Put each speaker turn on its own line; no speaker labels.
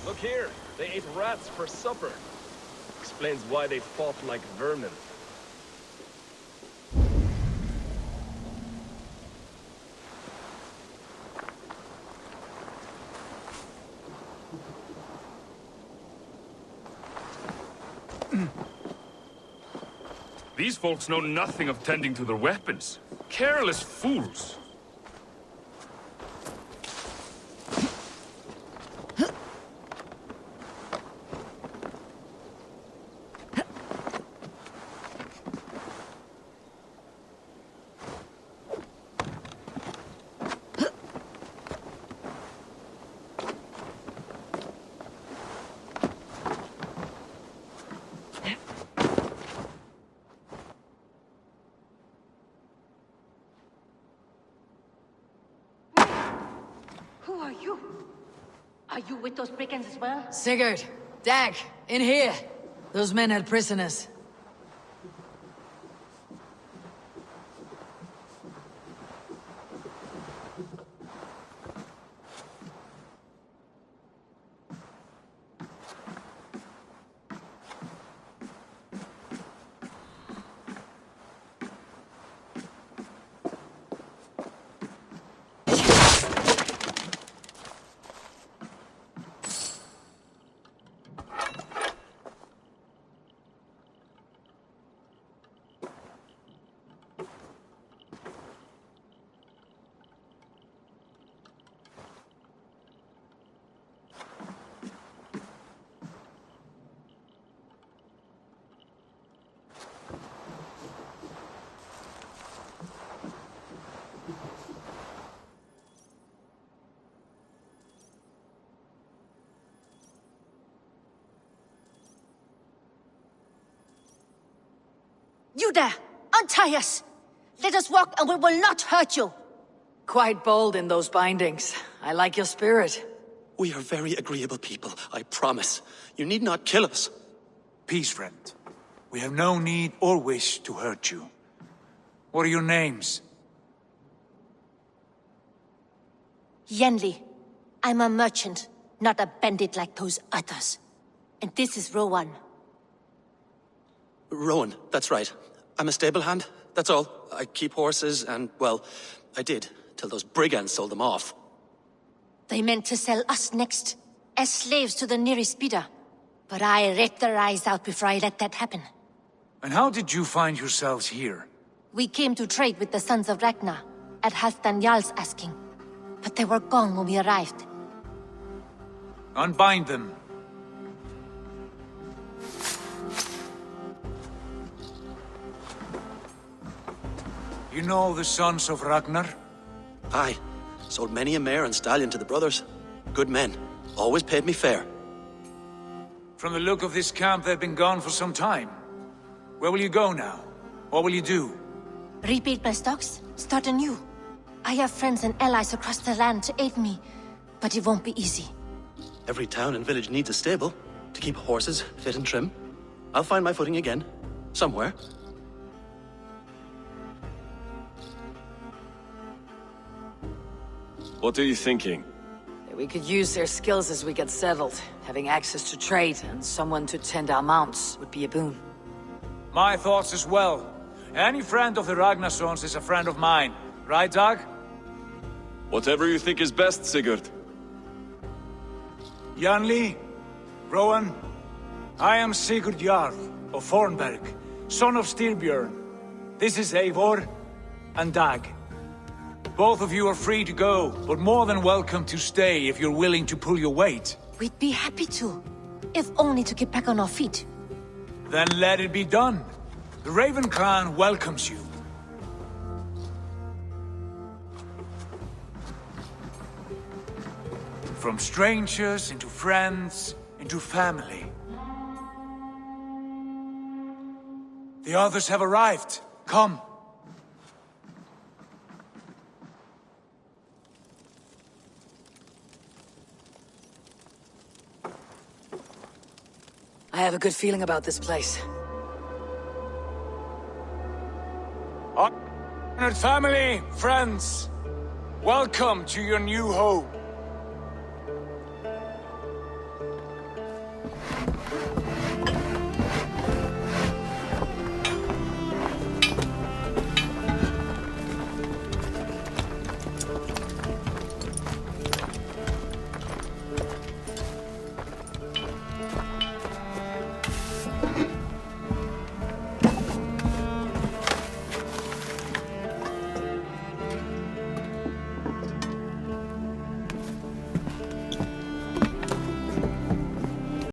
Look here, they ate rats for supper. Explains why they fought like vermin.
These folks know nothing of tending to their weapons. Careless fools.
Who are you? Are you with those brigands as well?
Sigurd! Dag! In here! Those men had prisoners.
You there! Untie us! Let us walk and we will not hurt you!
Quite bold in those bindings. I like your spirit.
We are very agreeable people, I promise. You need not kill us.
Peace, friend. We have no need or wish to hurt you. What are your names?
Yenli. I'm a merchant, not a bandit like those others. And this is Rowan.
Rowan, that's right. I'm a stable hand, that's all. I keep horses and, well, I did, till those brigands sold them off.
They meant to sell us next, as slaves to the nearest bidder. But I ripped their eyes out before I let that happen.
And how did you find yourselves here?
We came to trade with the Sons of Ragnar, at Halfdan Jarl's asking. But they were gone when we arrived.
Unbind them. You know the Sons of Ragnar?
Aye. Sold many a mare and stallion to the brothers. Good men. Always paid me fair.
From the look of this camp, they've been gone for some time. Where will you go now? What will you do?
Rebuild my stocks, start anew. I have friends and allies across the land to aid me, but it won't be easy.
Every town and village needs a stable to keep horses fit and trim. I'll find my footing again. Somewhere.
What are you thinking?
We could use their skills as we get settled. Having access to trade and someone to tend our mounts would be a boon.
My thoughts as well. Any friend of the Ragnarsons is a friend of mine. Right, Dag?
Whatever you think is best, Sigurd.
Janli, Rowan, I am Sigurd Jarl of Fornberg, son of Styrbjörn. This is Eivor and Dag. Both of you are free to go, but more than welcome to stay if you're willing to pull your weight.
We'd be happy to, if only to get back on our feet.
Then let it be done. The Raven Clan welcomes you. From strangers into friends, into family. The others have arrived. Come.
I have a good feeling about this place.
Honored family, friends, welcome to your new home.